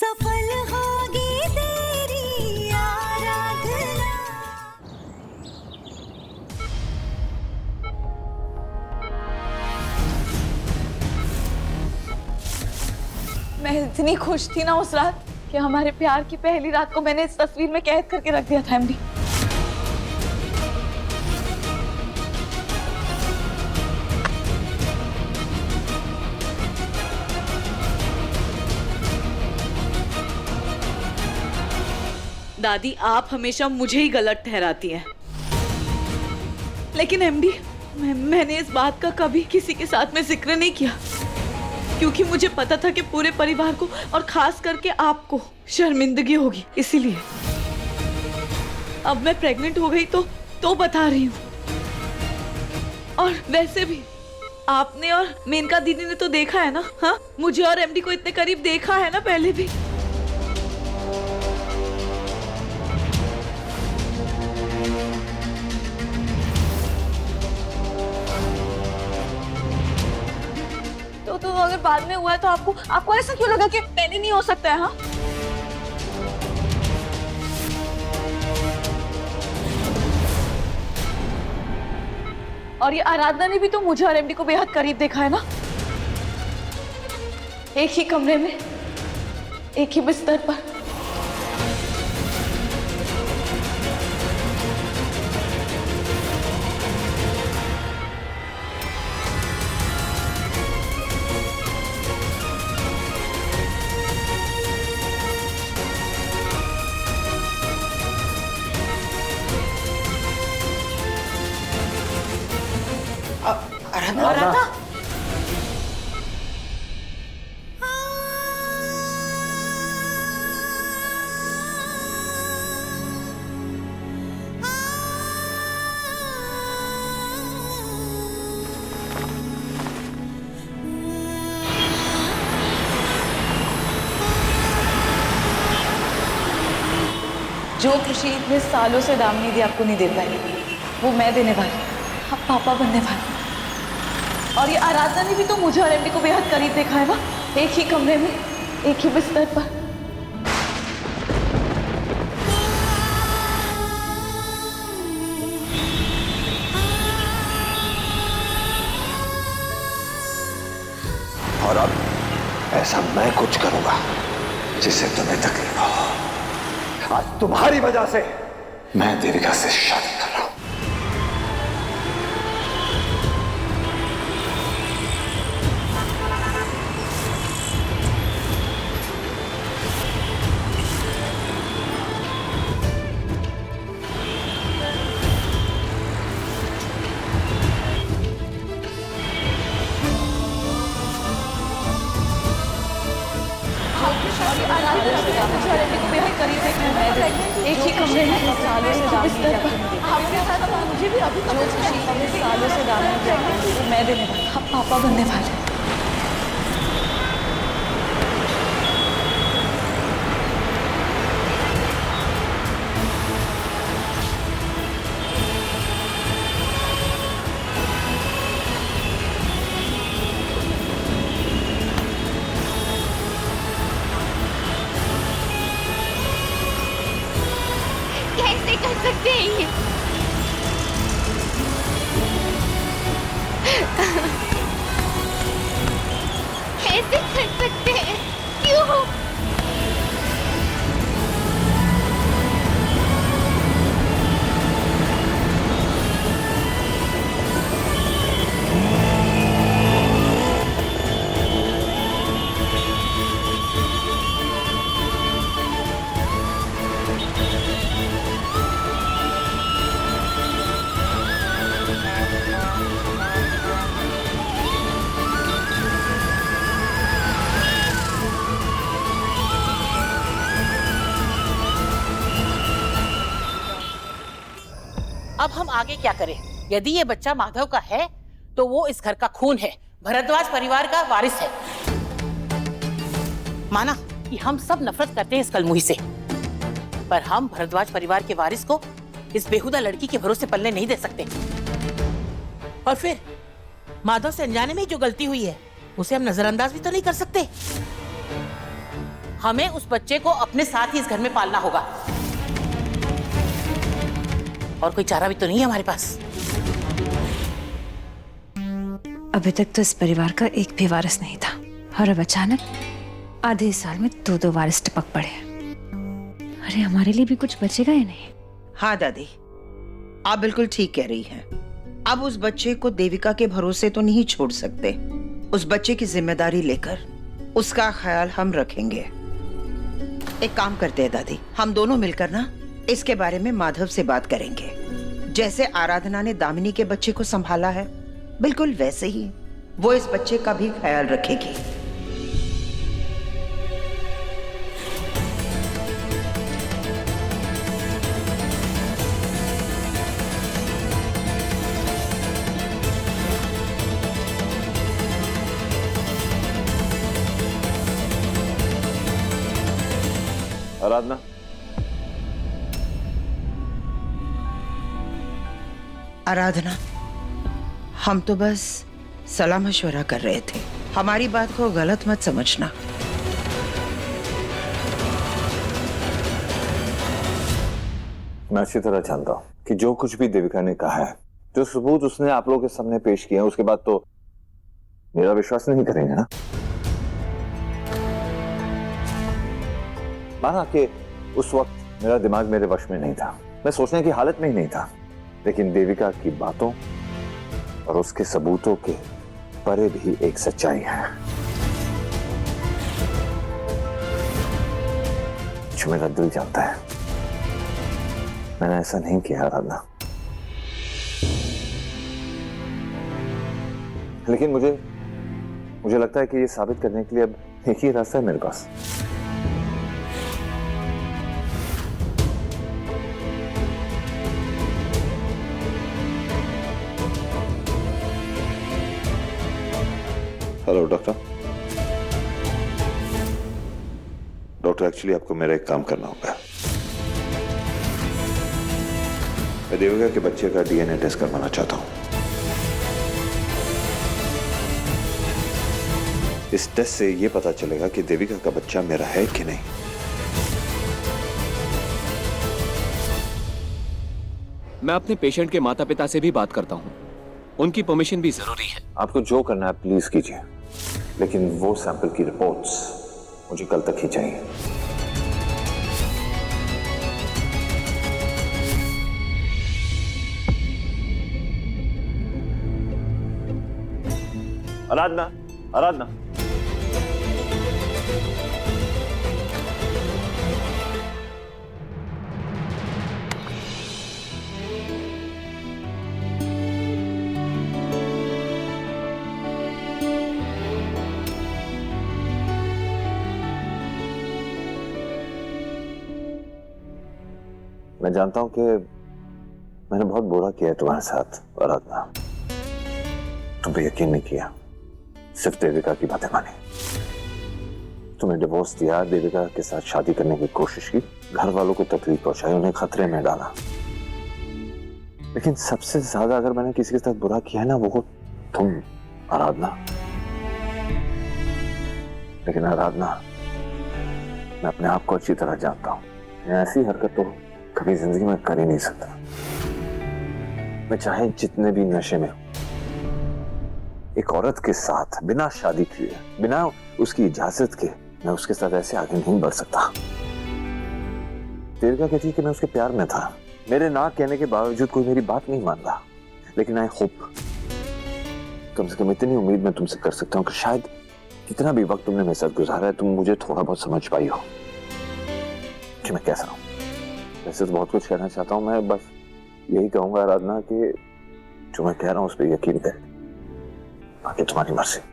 सफल होगी तेरी आराधना। मैं इतनी खुश थी ना उस रात कि हमारे प्यार की पहली रात को मैंने इस तस्वीर में कैद करके रख दिया था एमडी। दादी, आप हमेशा मुझे ही गलत ठहराती हैं, लेकिन एमडी मैंने इस बात का कभी किसी के साथ में जिक्र नहीं किया, क्योंकि मुझे पता था कि पूरे परिवार को और खास करके आपको शर्मिंदगी होगी। इसीलिए अब मैं प्रेग्नेंट हो गई तो बता रही हूँ। और वैसे भी आपने और मेनका दीदी ने तो देखा है ना, हाँ, मुझे और एमडी को इतने करीब देखा है ना पहले भी। तो अगर बाद में हुआ है तो आपको ऐसा क्यों लगा कि पहले नहीं हो सकता है? हाँ, और ये आराधना ने भी तो मुझे और एमडी को बेहद करीब देखा है ना, एक ही कमरे में, एक ही बिस्तर पर। आराधना, जो खुशी इतने सालों से दामिनी दी आपको नहीं दे पाई, वो मैं देने वाली, आप पापा बनने वाले। और ये आराधना ने भी तो मुझे और एमडी को बेहद करीब देखा है ना, एक ही कमरे में, एक ही बिस्तर पर। और अब ऐसा मैं कुछ करूंगा जिससे तुम्हें तकलीफ हो। आज तुम्हारी वजह से मैं देविका से शादी कर रहा हूं। एक ही कमरे में सालों से बिस्तर पर, आपके साथ मुझे भी अभी जो खुशी सालों से दामिनी मैं देने वाली, आप पापा बनने वाले। कैसे कर सकते हैं ये? कैसे कर सकते हैं? क्यों? अब हम आगे क्या करें? यदि ये बच्चा माधव का है तो वो इस घर का खून है, भरद्वाज परिवार का वारिस है। माना कि हम सब नफरत करते हैं इस कलमुही से, पर हम भरद्वाज परिवार के वारिस को इस बेहुदा लड़की के भरोसे पलने नहीं दे सकते। और फिर माधव से अनजाने में जो गलती हुई है उसे हम नजरअंदाज भी तो नहीं कर सकते। हमें उस बच्चे को अपने साथ ही इस घर में पालना होगा। और कोई चारा भी तो नहीं है हमारे पास। अभी तक तो इस परिवार का एक भी वारिस नहीं था और अब अचानक आधे साल में दो वारिस टपक पड़े। अरे हमारे लिए भी कुछ बचेगा या नहीं? हाँ दादी, आप बिल्कुल ठीक कह रही हैं। अब उस बच्चे को देविका के भरोसे तो नहीं छोड़ सकते। उस बच्चे की जिम्मेदारी लेकर उसका ख्याल हम रखेंगे। एक काम करते हैं दादी, हम दोनों मिलकर ना इसके बारे में माधव से बात करेंगे। जैसे आराधना ने दामिनी के बच्चे को संभाला है, बिल्कुल वैसे ही वो इस बच्चे का भी ख्याल रखेगी। आराधना, आराधना, हम तो बस सलाह मशवरा कर रहे थे। हमारी बात को गलत मत समझना। मैं अच्छी तरह जानता हूँ कि जो कुछ भी देविका ने कहा है, जो सबूत उसने आप लोगों के सामने पेश किया, उसके बाद तो मेरा विश्वास नहीं करेंगे ना। माना कि उस वक्त मेरा दिमाग मेरे वश में नहीं था, मैं सोचने की हालत में ही नहीं था, लेकिन देविका की बातों और उसके सबूतों के परे भी एक सच्चाई है जो मेरा दिल जानता है। मैंने ऐसा नहीं किया आराधना, लेकिन मुझे लगता है कि ये साबित करने के लिए अब एक ही रास्ता है मेरे पास। Hello doctor. डॉक्टर, एक्चुअली आपको मेरा एक काम करना होगा। मैं देविका के बच्चे का डीएनए टेस्ट करवाना चाहता हूं। इस टेस्ट से यह पता चलेगा कि देविका का बच्चा मेरा है कि नहीं। मैं अपने पेशेंट के माता पिता से भी बात करता हूं, उनकी परमिशन भी जरूरी है। आपको जो करना है प्लीज कीजिए, लेकिन वो सैंपल की रिपोर्ट्स मुझे कल तक ही चाहिए। आराधना, आराधना, मैं जानता हूं कि मैंने बहुत बुरा किया है तुम्हारे साथ आराधना। तुम पे यकीन नहीं किया, सिर्फ देविका की बातें मानी। तुम्हें डिवोर्स दिया, देविका के साथ शादी करने की कोशिश की, घर वालों को तकलीफ पहुंचाई, उन्हें खतरे में डाला। लेकिन सबसे ज्यादा अगर मैंने किसी के साथ बुरा किया है ना, वो तुम आराधना। लेकिन आराधना, मैं अपने आप को अच्छी तरह जानता हूं। मैं ऐसी हरकत तो कभी जिंदगी में कर ही नहीं सकता। मैं चाहे जितने भी नशे में हूं, एक औरत के साथ बिना शादी किए, बिना उसकी इजाजत के, मैं उसके साथ ऐसे आगे नहीं बढ़ सकता। देविका कहती है कि मैं उसके प्यार में था। मेरे ना कहने के बावजूद कोई मेरी बात नहीं मान रहा। लेकिन आई होप, कम से कम इतनी उम्मीद मैं तुमसे कर सकता हूँ कि शायद कितना भी वक्त तुमने मेरे साथ गुजारा है, तुम मुझे थोड़ा बहुत समझ पाई हो कि मैं कैसा हूं। वैसे तो बहुत कुछ कहना चाहता हूं, मैं बस यही कहूंगा आराधना कि जो मैं कह रहा हूं उस पर यकीन कर, बाकी तुम्हारी मर्जी।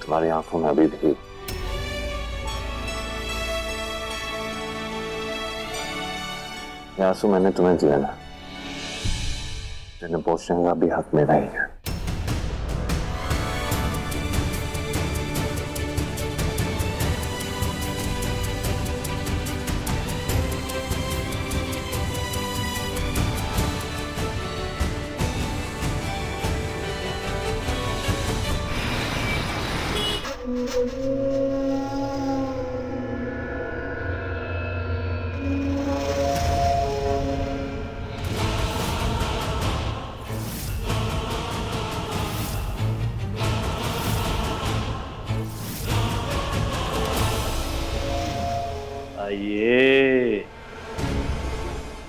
तुम्हारी आंखों में अभी भी आंसू मैंने तुम्हें दिया ना, जिन्हें पहुंचने का भी हक मेरा ही है। आइए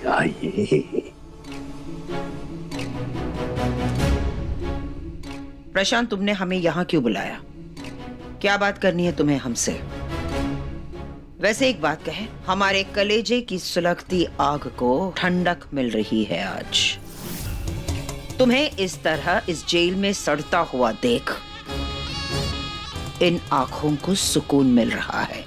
आइए। प्रशांत, तुमने हमें यहाँ क्यों बुलाया? क्या बात करनी है तुम्हें हमसे? वैसे एक बात कहें, हमारे कलेजे की सुलगती आग को ठंडक मिल रही है आज। तुम्हें इस तरह इस जेल में सड़ता हुआ देख इन आंखों को सुकून मिल रहा है।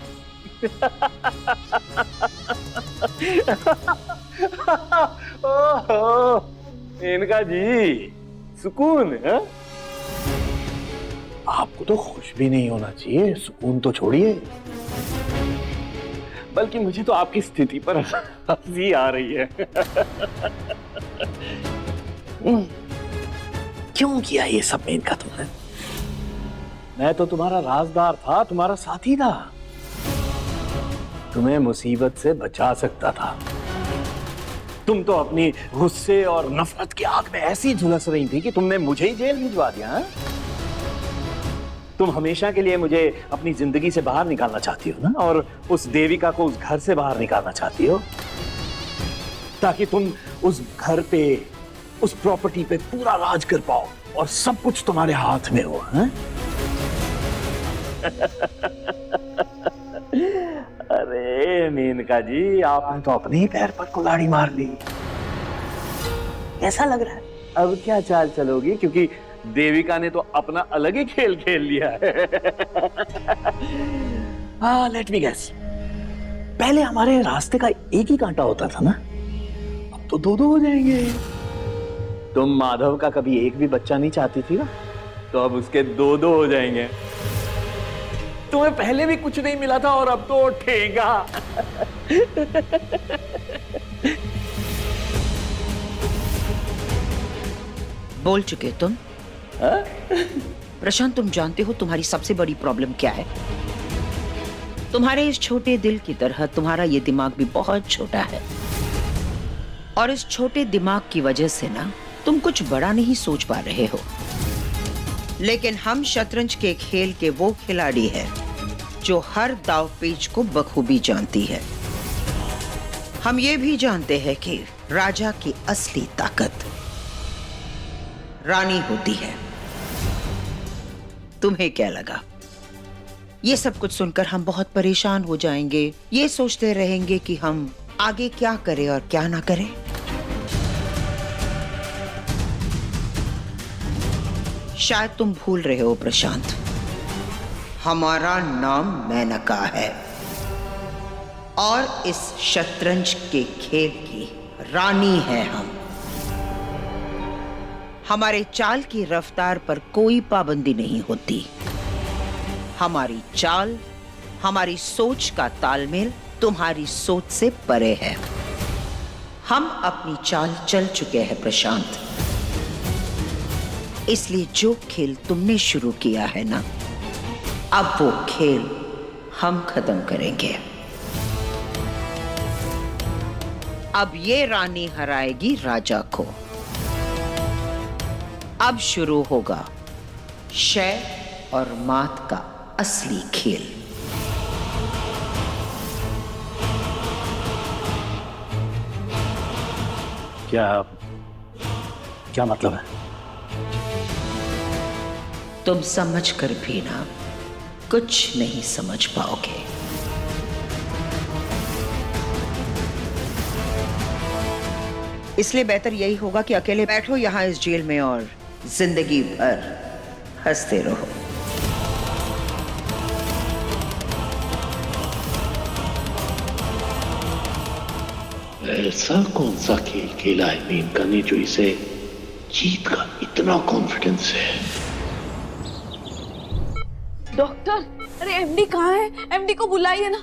ओहो, इनका जी सुकून है? आपको तो खुश भी नहीं होना चाहिए, सुकून तो छोड़िए। बल्कि मुझे तो आपकी स्थिति पर हंसी आ रही है। क्यों किया ये सब इनका तुमने? मैं तो तुम्हारा राजदार था, तुम्हारा साथी था, तुम्हें मुसीबत से बचा सकता था। तुम तो अपनी गुस्से और नफरत की आग में ऐसी झुलस रही थी कि तुमने मुझे ही जेल भिजवा दिया। हा? तुम हमेशा के लिए मुझे अपनी जिंदगी से बाहर निकालना चाहती हो ना, और उस देविका को उस घर से बाहर निकालना चाहती हो, ताकि तुम उस घर पे, उस प्रॉपर्टी पे पूरा राज कर पाओ और सब कुछ तुम्हारे हाथ में हो। हा? अरे मेनका जी, आपने तो अपने ही पैर पर कुल्हाड़ी मार ली। कैसा लग रहा है? अब क्या चाल चलोगी? क्योंकि देविका ने तो अपना अलग ही खेल खेल लिया है। लेट मी गेस, पहले हमारे रास्ते का एक ही कांटा होता था ना, अब तो दो दो हो जाएंगे। तुम माधव का कभी एक भी बच्चा नहीं चाहती थी ना, तो अब उसके दो दो हो जाएंगे। तुम्हें पहले भी कुछ नहीं मिला था और अब तो ठेगा। बोल चुके तुम? प्रशांत, तुम जानते हो तुम्हारी सबसे बड़ी प्रॉब्लम क्या है? तुम्हारे इस छोटे दिल की तरह तुम्हारा ये दिमाग भी बहुत छोटा है, और इस छोटे दिमाग की वजह से ना तुम कुछ बड़ा नहीं सोच पा रहे हो। लेकिन हम शतरंज के खेल के वो खिलाड़ी हैं जो हर दाव पेच को बखूबी जानती है। हम ये भी जानते हैं कि राजा की असली ताकत रानी होती है। तुम्हें क्या लगा? ये सब कुछ सुनकर हम बहुत परेशान हो जाएंगे, ये सोचते रहेंगे कि हम आगे क्या करें और क्या ना करें। शायद तुम भूल रहे हो प्रशांत, हमारा नाम मेनका है और इस शतरंज के खेल की रानी है हम। हमारे चाल की रफ्तार पर कोई पाबंदी नहीं होती। हमारी चाल, हमारी सोच का तालमेल तुम्हारी सोच से परे है। हम अपनी चाल चल चुके हैं प्रशांत, इसलिए जो खेल तुमने शुरू किया है ना, अब वो खेल हम खत्म करेंगे। अब ये रानी हराएगी राजा को। अब शुरू होगा शय और मात का असली खेल। क्या मतलब है? तुम समझ कर भी ना कुछ नहीं समझ पाओगे। इसलिए बेहतर यही होगा कि अकेले बैठो यहां इस जेल में और जिंदगी भर हंसते रहो। ऐसा कौन सा खेल खेला है मेनका ने जो इसे जीत का इतना कॉन्फिडेंस है? डॉक्टर, अरे एमडी कहाँ है? एमडी को बुलाइए ना,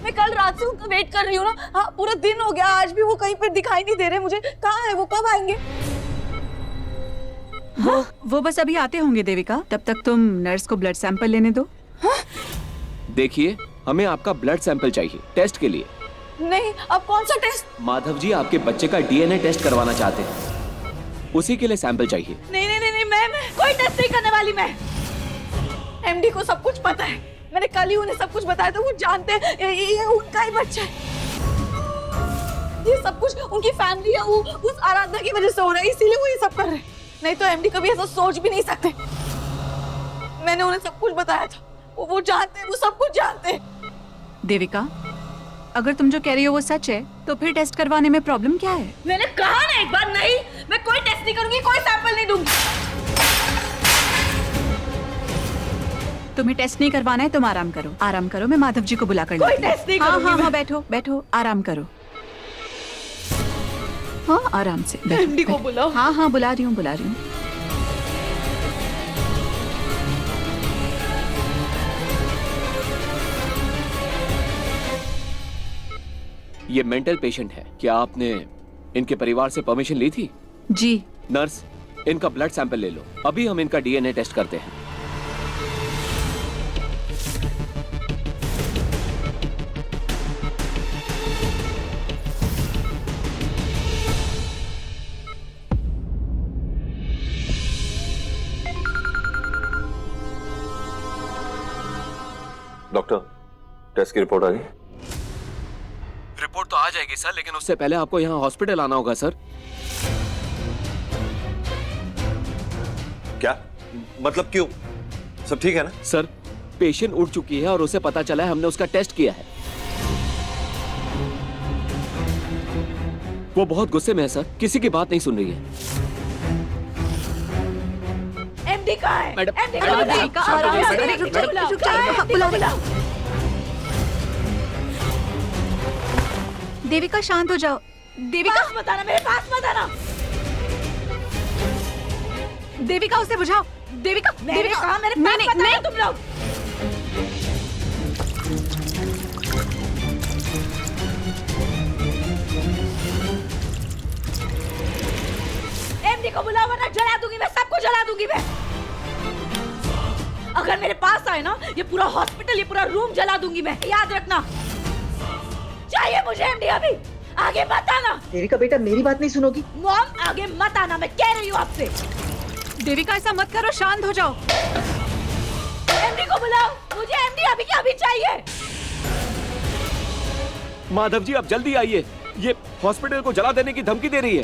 मैं कल रात से उनका वेट कर रही हूँ ना। हाँ, पूरा दिन हो गया, आज भी वो कहीं पर दिखाई नहीं दे रहे मुझे। कहाँ है वो? कब आएंगे? वो बस अभी आते होंगे देविका, तब तक तुम नर्स को ब्लड सैंपल लेने दो। देखिए, हमें आपका ब्लड सैंपल चाहिए टेस्ट के लिए। नहीं, अब कौन सा टेस्ट? माधव जी आपके बच्चे का डीएनए टेस्ट करवाना चाहते हैं, उसी के लिए सैंपल चाहिए। नहीं नहीं नहीं नहीं, मैं कोई टेस्ट नहीं करने वाली। मैं एमडी को सब कुछ पता है, मैंने कल ही उन्हें सब कुछ बताया था। वो जानते हैं ये उनका ही बच्चा है। ये सब कुछ उनकी फैमिली है, वो उस आराधना की वजह से हो रहा है, इसीलिए वो ये सब कर रहे हैं। नहीं तो एमडी कभी ऐसा सोच भी नहीं सकते। मैंने उन्हें सब कुछ बताया था, वो जानते हैं, वो सब कुछ जानते हैं। देविका, अगर तुम जो कह रही हो वो सच है तो फिर टेस्ट करवाने में प्रॉब्लम क्या है? मैंने कहा ना एक बार, नहीं, मैं कोई टेस्ट नहीं करूंगी, कोई सैंपल नहीं दूंगी। तुम्हें टेस्ट नहीं करवाना है, तुम आराम करो, आराम करो। मैं माधव जी को बुला कर कोई लाती हूँ। टेस्ट नहीं हाँ करूंगी हाँ मैं। हाँ, बैठो बैठो, आराम करो। हाँ, आराम से बैठो, एमडी को बैठो। बुलाओ। हाँ हाँ, बुला रही हूँ, बुला रही हूँ। ये मेंटल पेशेंट है। क्या आपने इनके परिवार से परमिशन ली थी? जी। नर्स, इनका ब्लड सैंपल ले लो, अभी हम इनका डीएनए टेस्ट करते हैं। डॉक्टर, टेस्ट की रिपोर्ट आ गई? रिपोर्ट तो आ जाएगी सर, लेकिन उससे पहले आपको यहाँ हॉस्पिटल आना होगा सर। क्या मतलब, क्यों? सब ठीक है ना? सर, पेशेंट उठ चुकी है और उसे पता चला है, हमने उसका टेस्ट किया है। वो बहुत गुस्से में है सर, किसी की बात नहीं सुन रही है। एमडी कहाँ है? मैडम, एमडी मैडम, को मैडम, बुलाओ। शांत हो जाइए, अरे, मैडम, रुक जाओ, मैडम, रुक जाओ, बुलाओ, बुलाओ। देविका शांत हो जाओ। देविका पास मत आना, मेरे पास मत आना। देविका, उसे बुझाओ। देविका, मैंने देविका, कहा मेरे नहीं, पास मत नहीं, आना तुम लोग। एमडी को बुलाओ वरना जला दूंगी मैं, सबको जला दूंगी मैं। अगर मेरे पास आए ना, ये पूरा हॉस्पिटल, ये पूरा रूम जला दूंगी मैं, याद रखना। चाहिए मुझे एमडी अभी, आगे मत आना। देविका बेटा, मेरी बात नहीं सुनोगी? मॉम, आगे मत आना, मैं कह रही हूँ आपसे। देविका, ऐसा मत करो, शांत हो जाओ। एमडी को बुलाओ, मुझे एमडी अभी के अभी चाहिए। माधव जी, आप जल्दी आइए, ये हॉस्पिटल को जला देने की धमकी दे रही है।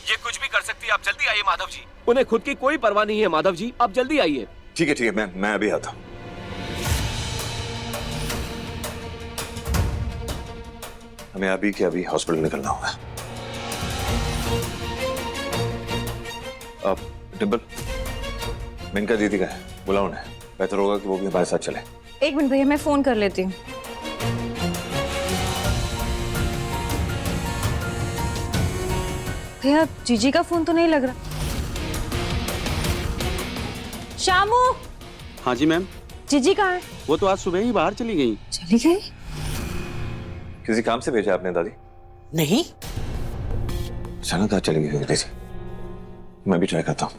ये कुछ भी कर सकती है, आप जल्दी आइए माधव जी। उन्हें खुद की कोई परवाह नहीं है माधव जी, आप जल्दी आइए। ठीक है, मैं अभी आता हूँ। हमें अभी के अभी हॉस्पिटल निकलना होगा। अब डिम्पल, मिनका दीदी का है, बुलाओ उन्हें। बेहतर होगा कि वो भी हमारे साथ चले। एक मिनट भैया, मैं फोन कर लेती हूँ। भैया, जीजी का फोन तो नहीं लग रहा। शामू, हाँ जी मैम। जीजी कहाँ है? वो तो आज सुबह ही बाहर चली गई। चली गई? किसी काम से भेजा आपने दादी? नहीं, अचानक कहाँ चली गई दीदी? मैं भी ट्राई करता हूँ।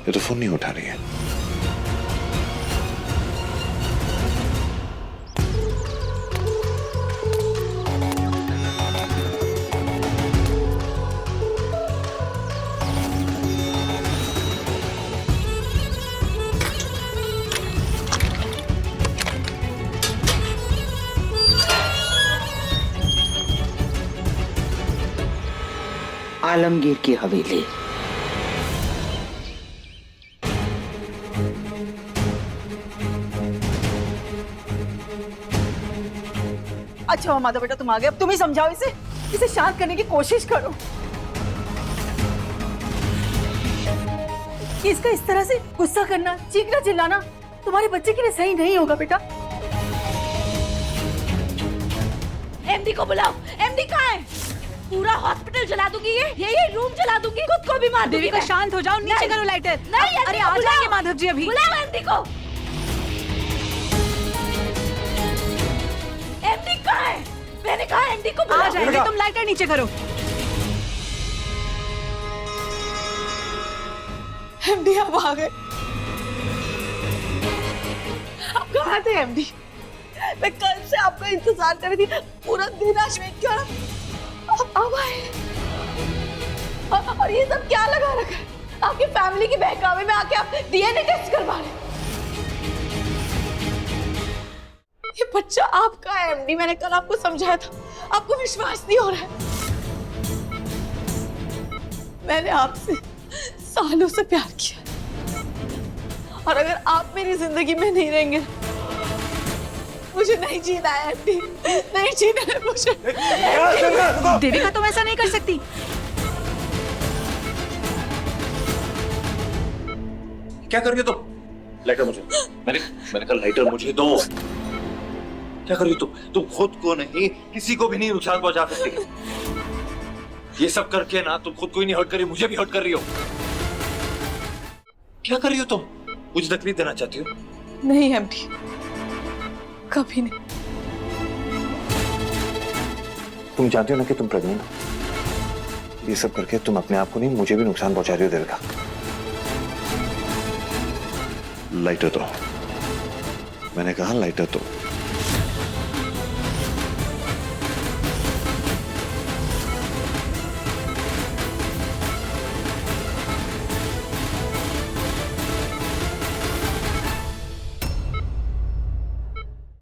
ये तो फोन नहीं उठा रही है। आलमगीर की हवेली। अच्छा माधव बेटा, तुम आ गए, अब तुम ही समझाओ इसे शांत करने की कोशिश करो। इसका इस तरह से गुस्सा करना, चीखना चिल्लाना तुम्हारे बच्चे के लिए सही नहीं होगा बेटा। एमडी को बुलाओ। एमडी कहाँ है? पूरा हॉस्पिटल जला दूंगी, ये रूम जला दूंगी, खुद को भी मार दूंगी। देविका, शांत हो जाओ, नीचे करो लाइटर। नहीं, अरे आ जाएंगे माधव जी अभी। बुलाओ एमडी को। एमडी कहाँ है? एमडी को आ बुलाओ। जाएंगे, तुम लाइटर नीचे करो। एमडी आप आ गए। आप कहाँ थे एमडी? मैं कल से आपका इंतजार कर रही थी, पूरा दिन आज वेट किया। अब आए। और ये सब क्या लगा रखा है? आपकी फैमिली की बहकावे में आके आप डीएनए टेस्ट करवा रहे। ये बच्चा आपका है एमडी, मैंने कल आपको समझाया था, आपको विश्वास नहीं हो रहा है। मैंने आपसे सालों से प्यार किया, और अगर आप मेरी जिंदगी में नहीं रहेंगे, मुझे नहीं जीना है एमडी, नहीं जीना है मुझे। देविका तुम ऐसा नहीं कर सकती। क्या कर रही हो तुम? लाइटर मुझे, मैंने कहा लाइटर मुझे दो। क्या कर रही हो तुम खुद को नहीं, किसी को भी नहीं नुकसान पहुंचा सकती। ये सब करके ना तुम खुद को ही नहीं हर्ट कर रही, मुझे भी हर्ट कर रही हो। क्या कर रही हो तुम? मुझे तकलीफ देना चाहती हो? नहीं एमडी, कभी नहीं। तुम जानती हो ना कि तुम प्रेग्नेंट हो। ये सब करके तुम अपने आप को नहीं, मुझे भी नुकसान पहुंचा रही हो देविका। लाइटर दो, मैंने कहा लाइटर दो।